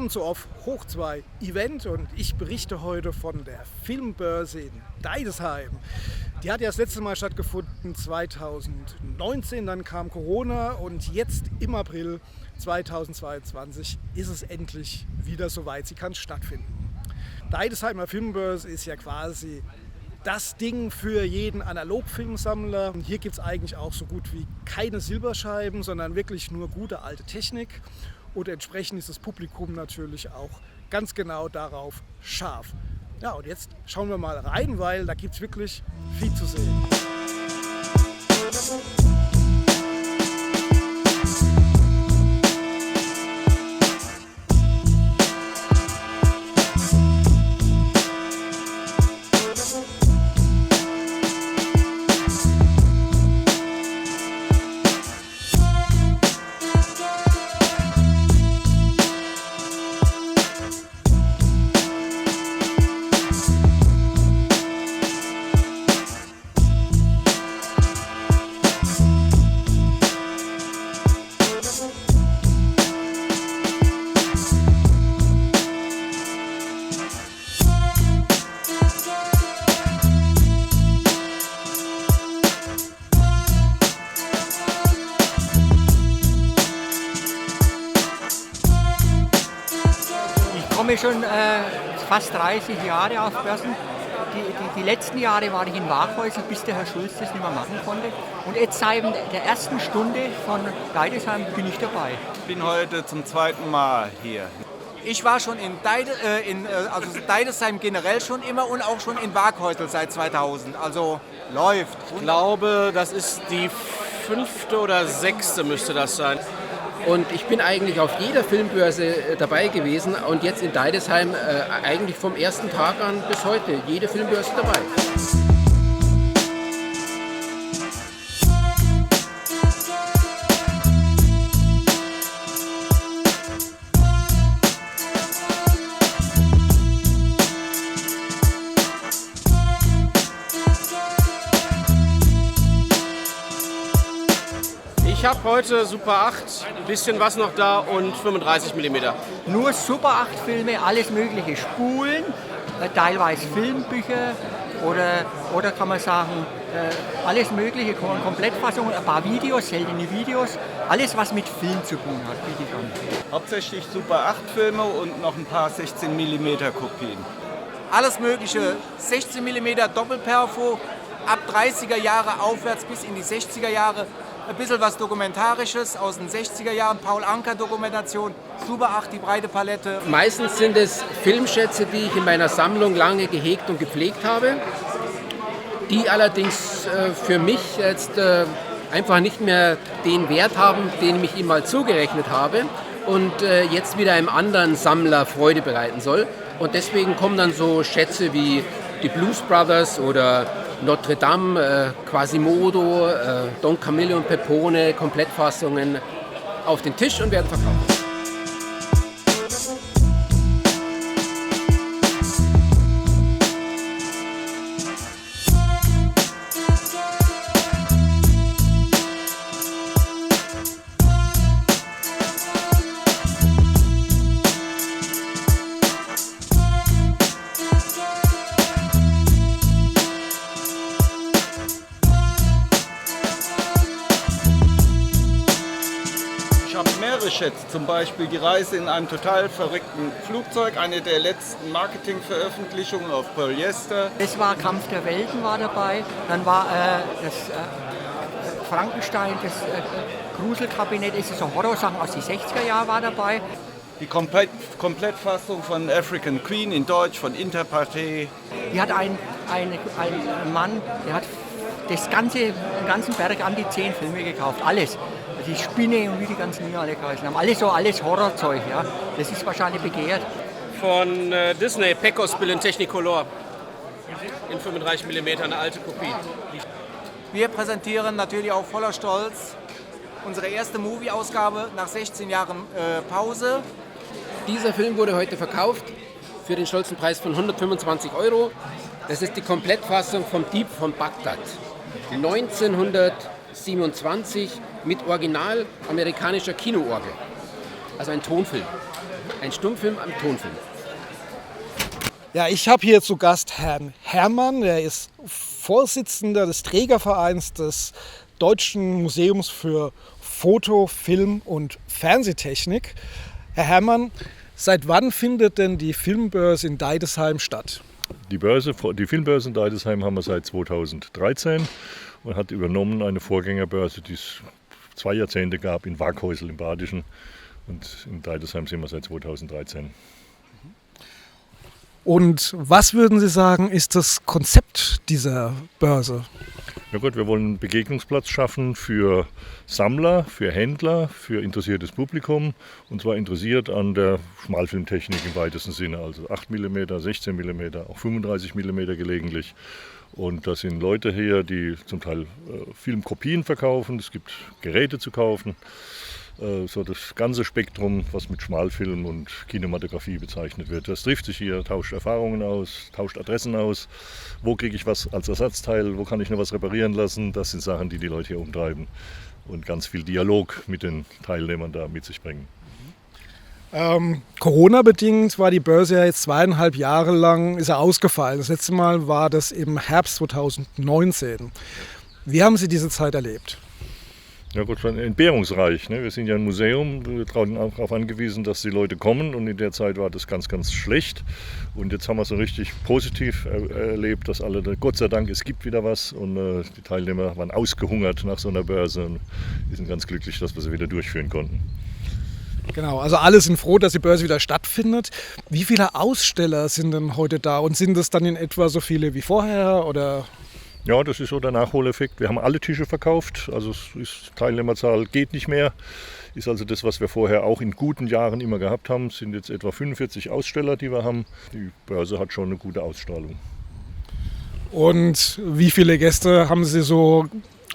Willkommen zu Auf Hoch 2 Event und ich berichte heute von der Filmbörse in Deidesheim. Die hat ja das letzte Mal stattgefunden 2019, dann kam Corona und jetzt im April 2022 ist es endlich wieder soweit, sie kann stattfinden. Deidesheimer Filmbörse ist ja quasi das Ding für jeden Analogfilmsammler. Hier gibt es eigentlich auch so gut wie keine Silberscheiben, sondern wirklich nur gute alte Technik. Und entsprechend ist das Publikum natürlich auch ganz genau darauf scharf. Ja, und jetzt schauen wir mal rein, weil da gibt es wirklich viel zu sehen. Ich komme schon fast 30 Jahre auf Börsen. Die letzten Jahre war ich in Waghäusel, bis der Herr Schulz das nicht mehr machen konnte. Und jetzt seit der ersten Stunde von Deidesheim bin ich dabei. Ich bin heute zum zweiten Mal hier. Ich war schon in Deidesheim generell schon immer und auch schon in Waghäusel seit 2000. Also läuft. Ich glaube, das ist die 5. oder 6. müsste das sein. Und ich bin eigentlich auf jeder Filmbörse dabei gewesen und jetzt in Deidesheim eigentlich vom ersten Tag an bis heute jede Filmbörse dabei. Ich habe heute Super 8, ein bisschen was noch da und 35 mm. Nur Super 8 Filme, alles mögliche, Spulen, teilweise Filmbücher oder kann man sagen, alles mögliche, Komplettfassungen, ein paar Videos, seltene Videos, alles was mit Film zu tun hat, bitte ich an. Hauptsächlich Super 8 Filme und noch ein paar 16 mm Kopien. Alles mögliche, 16 mm Doppelperfo, ab 30er Jahre aufwärts bis in die 60er Jahre. Ein bisschen was Dokumentarisches aus den 60er Jahren, Paul Anka Dokumentation, Super 8, die breite Palette. Meistens sind es Filmschätze, die ich in meiner Sammlung lange gehegt und gepflegt habe, die allerdings für mich jetzt einfach nicht mehr den Wert haben, den ich ihm mal zugerechnet habe und jetzt wieder einem anderen Sammler Freude bereiten soll. Und deswegen kommen dann so Schätze wie die Blues Brothers oder Notre Dame, Quasimodo, Don Camillo und Pepone, Komplettfassungen auf den Tisch und werden verkauft. Ich habe mehrere Schätze, zum Beispiel die Reise in einem total verrückten Flugzeug, eine der letzten Marketingveröffentlichungen auf Polyester. Das war Kampf der Welten war dabei, dann war das Frankenstein, das Gruselkabinett, das ist so Horrorsachen aus den 60er Jahren war dabei. Die Komplettfassung von African Queen in Deutsch von Interparté. Die hat ein Mann, der hat den ganzen Berg an die 10 Filme gekauft, alles. Die Spinne und wie die ganzen Dinge alle geheißen haben. Alles Horrorzeug, ja. Das ist wahrscheinlich begehrt. Von Disney, Pecos Bill in Technicolor. In 35 mm, eine alte Kopie. Wir präsentieren natürlich auch voller Stolz unsere erste Movie-Ausgabe nach 16 Jahren Pause. Dieser Film wurde heute verkauft für den stolzen Preis von 125 €. Das ist die Komplettfassung vom Dieb von Bagdad. 1927 mit original amerikanischer Kinoorgel. Also ein Tonfilm. ein Stummfilm am Tonfilm. Ja, ich habe hier zu Gast Herrn Herrmann, der ist Vorsitzender des Trägervereins des Deutschen Museums für Foto, Film und Fernsehtechnik. Herr Herrmann, seit wann findet denn die Filmbörse in Deidesheim statt? Die Filmbörse in Deidesheim haben wir seit 2013 und hat übernommen eine Vorgängerbörse, die es 2 Jahrzehnte gab in Waghäusel im Badischen. Und in Deidesheim sind wir seit 2013. Und was würden Sie sagen, ist das Konzept dieser Börse? Ja gut, wir wollen einen Begegnungsplatz schaffen für Sammler, für Händler, für interessiertes Publikum. Und zwar interessiert an der Schmalfilmtechnik im weitesten Sinne. Also 8 mm, 16 mm, auch 35 mm gelegentlich. Und da sind Leute hier, die zum Teil Filmkopien verkaufen. Es gibt Geräte zu kaufen. So das ganze Spektrum, was mit Schmalfilm und Kinematografie bezeichnet wird. Das trifft sich hier, tauscht Erfahrungen aus, tauscht Adressen aus. Wo kriege ich was als Ersatzteil, wo kann ich noch was reparieren lassen? Das sind Sachen, die die Leute hier umtreiben und ganz viel Dialog mit den Teilnehmern da mit sich bringen. Corona-bedingt war die Börse ja jetzt 2,5 Jahre lang ist er ausgefallen. Das letzte Mal war das im Herbst 2019. Wie haben Sie diese Zeit erlebt? Ja gut, schon entbehrungsreich. Ne? Wir sind ja ein Museum, wir sind auch darauf angewiesen, dass die Leute kommen und in der Zeit war das ganz, ganz schlecht. Und jetzt haben wir so richtig positiv erlebt, dass alle, Gott sei Dank, es gibt wieder was und die Teilnehmer waren ausgehungert nach so einer Börse und wir sind ganz glücklich, dass wir sie wieder durchführen konnten. Genau, also alle sind froh, dass die Börse wieder stattfindet. Wie viele Aussteller sind denn heute da und sind es dann in etwa so viele wie vorher oder? Ja, das ist so der Nachholeffekt. Wir haben alle Tische verkauft, also Teilnehmerzahl geht nicht mehr. Ist also das, was wir vorher auch in guten Jahren immer gehabt haben. Es sind jetzt etwa 45 Aussteller, die wir haben. Die Börse hat schon eine gute Ausstrahlung. Und wie viele Gäste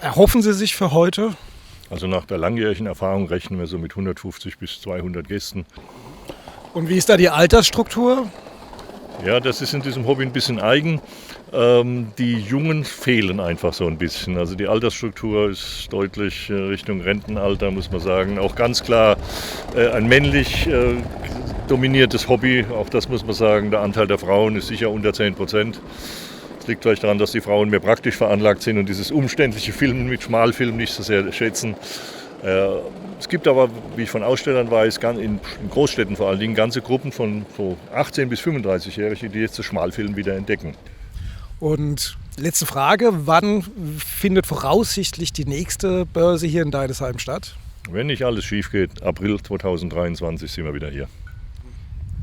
erhoffen Sie sich für heute? Also nach der langjährigen Erfahrung rechnen wir so mit 150 bis 200 Gästen. Und wie ist da die Altersstruktur? Ja, das ist in diesem Hobby ein bisschen eigen. Die Jungen fehlen einfach so ein bisschen. Also die Altersstruktur ist deutlich Richtung Rentenalter, muss man sagen. Auch ganz klar ein männlich dominiertes Hobby. Auch das muss man sagen. Der Anteil der Frauen ist sicher unter 10%. Das liegt vielleicht daran, dass die Frauen mehr praktisch veranlagt sind und dieses umständliche Filmen mit Schmalfilm nicht so sehr schätzen. Es gibt aber, wie ich von Ausstellern weiß, in Großstädten vor allen Dingen ganze Gruppen von so 18- bis 35-Jährigen, die jetzt das Schmalfilm wieder entdecken. Und letzte Frage, wann findet voraussichtlich die nächste Börse hier in Deidesheim statt? Wenn nicht alles schief geht, April 2023 sind wir wieder hier.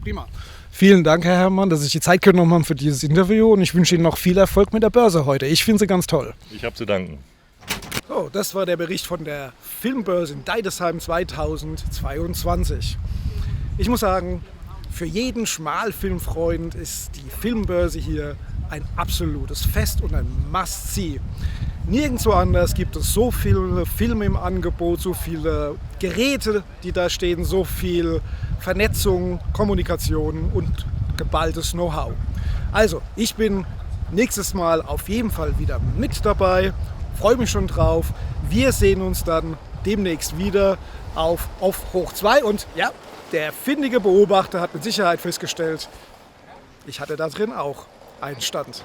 Prima. Vielen Dank, Herr Herrmann, dass Sie sich die Zeit genommen haben für dieses Interview und ich wünsche Ihnen noch viel Erfolg mit der Börse heute. Ich finde sie ganz toll. Ich habe zu danken. So, das war der Bericht von der Filmbörse in Deidesheim 2022. Ich muss sagen, für jeden Schmalfilmfreund ist die Filmbörse hier ein absolutes Fest und ein Must-See. Nirgendwo anders gibt es so viele Filme im Angebot, so viele Geräte, die da stehen, so viel Vernetzung, Kommunikation und geballtes Know-how. Also, ich bin nächstes Mal auf jeden Fall wieder mit dabei, freue mich schon drauf. Wir sehen uns dann demnächst wieder auf Hoch 2 und ja, der findige Beobachter hat mit Sicherheit festgestellt, ich hatte da drin auch einen Stand.